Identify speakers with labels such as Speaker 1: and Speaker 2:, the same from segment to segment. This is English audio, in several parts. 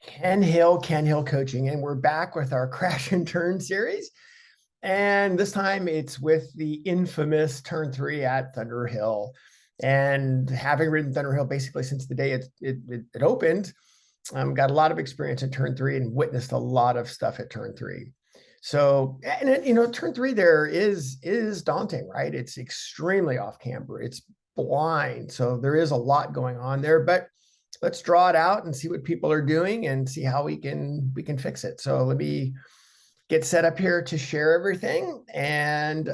Speaker 1: Ken Hill Coaching, and we're back with our Crash and Turn series. And this time it's with the infamous Turn 3 at Thunderhill. And having ridden Thunderhill basically since the day it opened, got a lot of experience in Turn 3 and witnessed a lot of stuff at Turn 3. So, and Turn 3 there is daunting, right? It's extremely off camber. It's blind. So there is a lot going on there, but let's draw it out and see what people are doing and see how we can fix it. So let me get set up here to share everything, and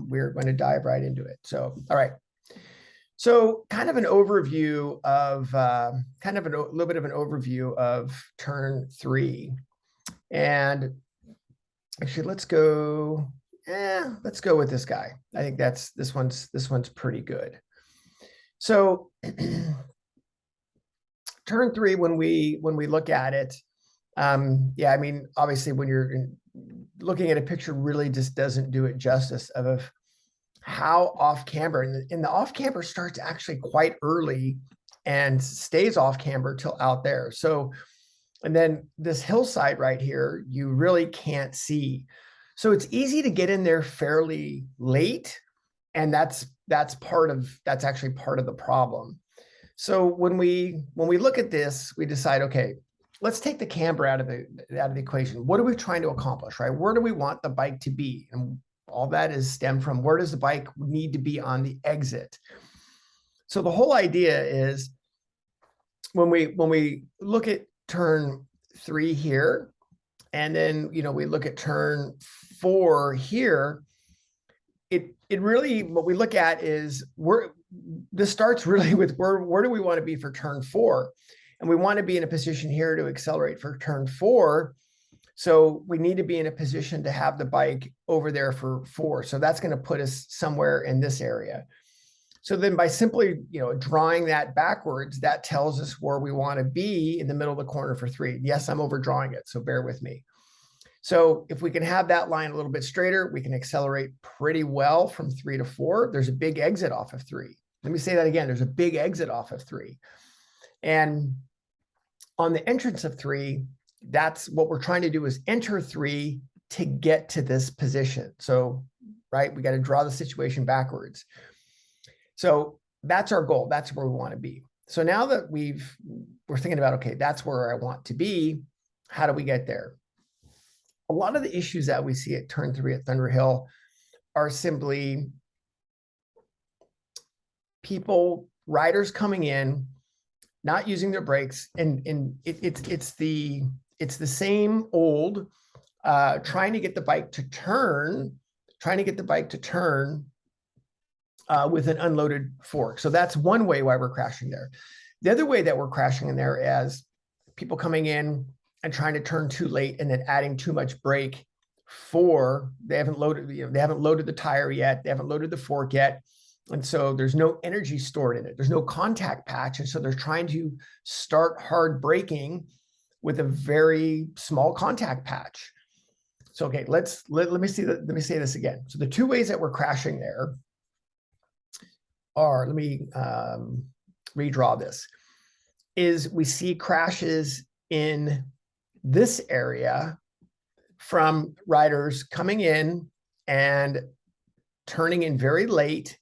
Speaker 1: we're going to dive right into it. So, all right. So kind of an overview of, a little bit of an overview of Turn 3. And actually, let's go with this guy. I think this one's pretty good. So Turn 3, when we look at it, yeah, I mean, obviously when you're looking at a picture really just doesn't do it justice of how off camber, and the off camber starts actually quite early and stays off camber till out there. So, and then this hillside right here, you really can't see. So it's easy to get in there fairly late. And that's actually part of the problem. So when we look at this, we decide, okay, let's take the camber out of the equation. What are we trying to accomplish, right? Where do we want the bike to be? And all that is stemmed from where does the bike need to be on the exit? So the whole idea is when we look at Turn 3 here, and then we look at Turn 4 here, it really, what we look at is this starts really with where do we want to be for Turn 4? And we want to be in a position here to accelerate for Turn 4. So we need to be in a position to have the bike over there for 4. So that's going to put us somewhere in this area. So then by simply, drawing that backwards, that tells us where we want to be in the middle of the corner for 3. Yes, I'm overdrawing it, so bear with me. So if we can have that line a little bit straighter, we can accelerate pretty well from 3 to 4. There's a big exit off of 3. Let me say that again. There's a big exit off of 3. And on the entrance of 3, that's what we're trying to do, is enter 3 to get to this position. So, right, we got to draw the situation backwards. So that's our goal. That's where we want to be. So now that we're thinking about, okay, that's where I want to be. How do we get there? A lot of the issues that we see at Turn 3 at Thunderhill are simply riders coming in, not using their brakes, and it's the same old trying to get the bike to turn with an unloaded fork. So that's one way why we're crashing there. The other way that we're crashing in there is people coming in and trying to turn too late and then adding too much brake they haven't loaded the tire yet, they haven't loaded the fork yet. And so there's no energy stored in it. There's no contact patch. And so they're trying to start hard braking with a very small contact patch. So, okay, let me say this again. So the two ways that we're crashing there are, let me redraw this, is we see crashes in this area from riders coming in and turning in very late,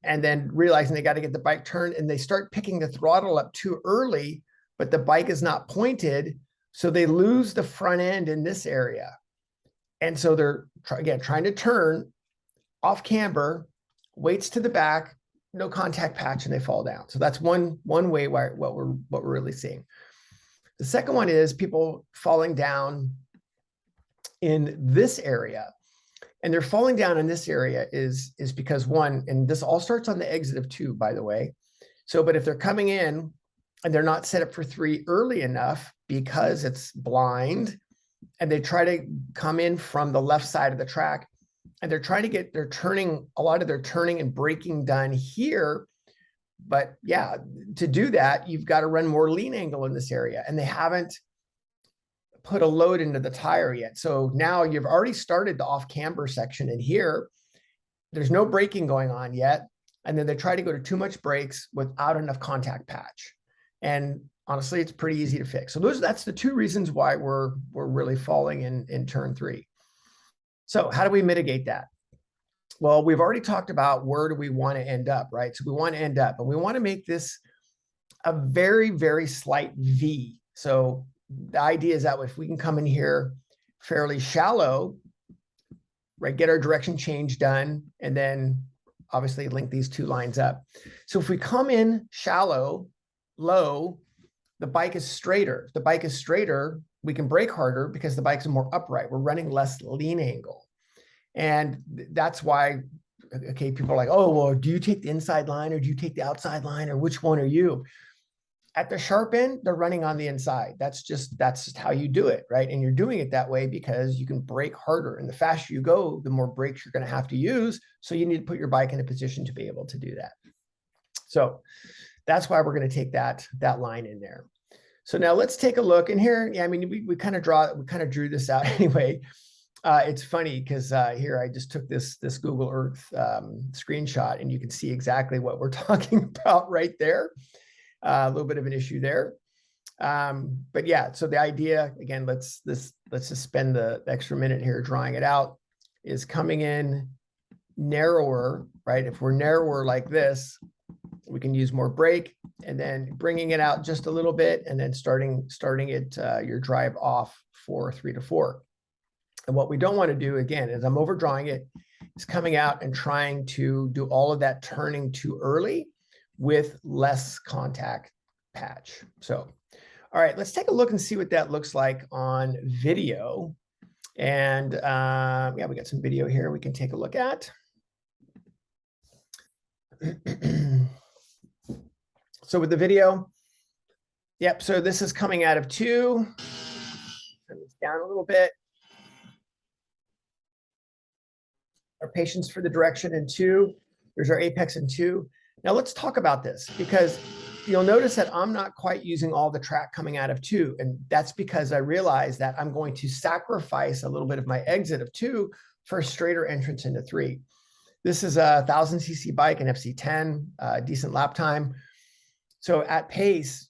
Speaker 1: and then realizing they got to get the bike turned, and they start picking the throttle up too early, but the bike is not pointed. So they lose the front end in this area. And so they're trying to turn off camber, weights to the back, no contact patch, and they fall down. So that's one way what we're really seeing. The second one is people falling down in this area. And they're falling down in this area is because one, and this all starts on the exit of 2, by the way. So, but if they're coming in and they're not set up for 3 early enough because it's blind, and they try to come in from the left side of the track, and they're trying to get a lot of their turning and braking done here. But yeah, to do that, you've got to run more lean angle in this area, and they haven't put a load into the tire yet. So now you've already started the off camber section in here. There's no braking going on yet. And then they try to go to too much brakes without enough contact patch. And honestly, it's pretty easy to fix. So that's the two reasons why we're really falling in turn 3. So how do we mitigate that? Well, we've already talked about where do we want to end up, right? So we want to end up, and we want to make this a very, very slight V. So the idea is that if we can come in here fairly shallow, right, get our direction change done, and then obviously link these two lines up. So if we come in shallow, low, the bike is straighter. If the bike is straighter, we can brake harder because the bike's more upright. We're running less lean angle. And that's why, okay, people are like, oh, well, do you take the inside line or do you take the outside line, or which one are you? At the sharp end, they're running on the inside. That's just how you do it, right? And you're doing it that way because you can brake harder. And the faster you go, the more brakes you're going to have to use. So you need to put your bike in a position to be able to do that. So that's why we're going to take that line in there. So now let's take a look. And here, yeah, I mean, we kind of drew this out anyway. It's funny because here I just took this Google Earth screenshot, and you can see exactly what we're talking about right there. A little bit of an issue there. But yeah, so the idea, again, let's just spend the extra minute here drawing it out, is coming in narrower, right? If we're narrower like this, we can use more brake, and then bringing it out just a little bit, and then starting it your drive off for 3 to 4. And what we don't want to do, again, is I'm overdrawing it, is coming out and trying to do all of that turning too early with less contact patch. So, all right, let's take a look and see what that looks like on video. And yeah, we got some video here we can take a look at. So with the video, yep, so this is coming out of 2. Turn this down a little bit. Our patience for the direction in 2. There's our apex in 2. Now let's talk about this, because you'll notice that I'm not quite using all the track coming out of 2. And that's because I realized that I'm going to sacrifice a little bit of my exit of 2 for a straighter entrance into 3. This is a 1000cc bike, an FC10, decent lap time. So at pace,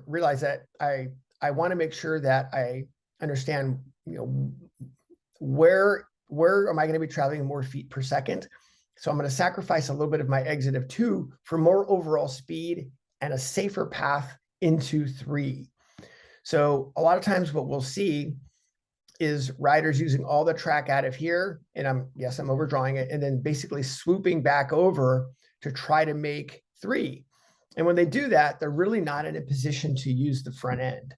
Speaker 1: realize that I want to make sure that I understand, where am I going to be traveling more feet per second? So I'm going to sacrifice a little bit of my exit of 2 for more overall speed and a safer path into 3. So a lot of times what we'll see is riders using all the track out of here, and I'm overdrawing it, and then basically swooping back over to try to make 3. And when they do that, they're really not in a position to use the front end.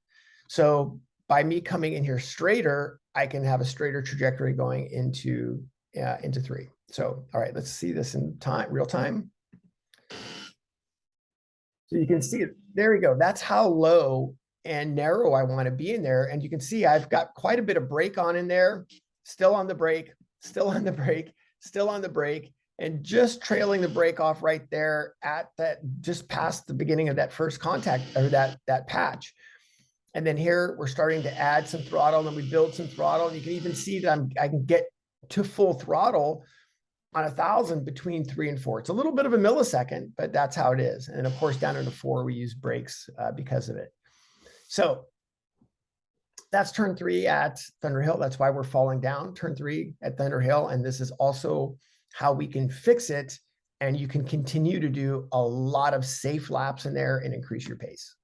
Speaker 1: So by me coming in here straighter, I can have a straighter trajectory going into 3. So, all right, let's see this in real time. So you can see it. There we go. That's how low and narrow I want to be in there. And you can see I've got quite a bit of brake on in there, still on the brake, still on the brake, still on the brake, and just trailing the brake off right there at that, just past the beginning of that first contact, or that patch. And then here we're starting to add some throttle, and we build some throttle. And you can even see that I can get to full throttle on 1000 between 3 and 4. It's a little bit of a millisecond, but that's how it is. And of course, down into 4, we use brakes because of it. So that's turn 3 at Thunderhill. That's why we're falling down turn 3 at Thunderhill. And this is also how we can fix it. And you can continue to do a lot of safe laps in there and increase your pace.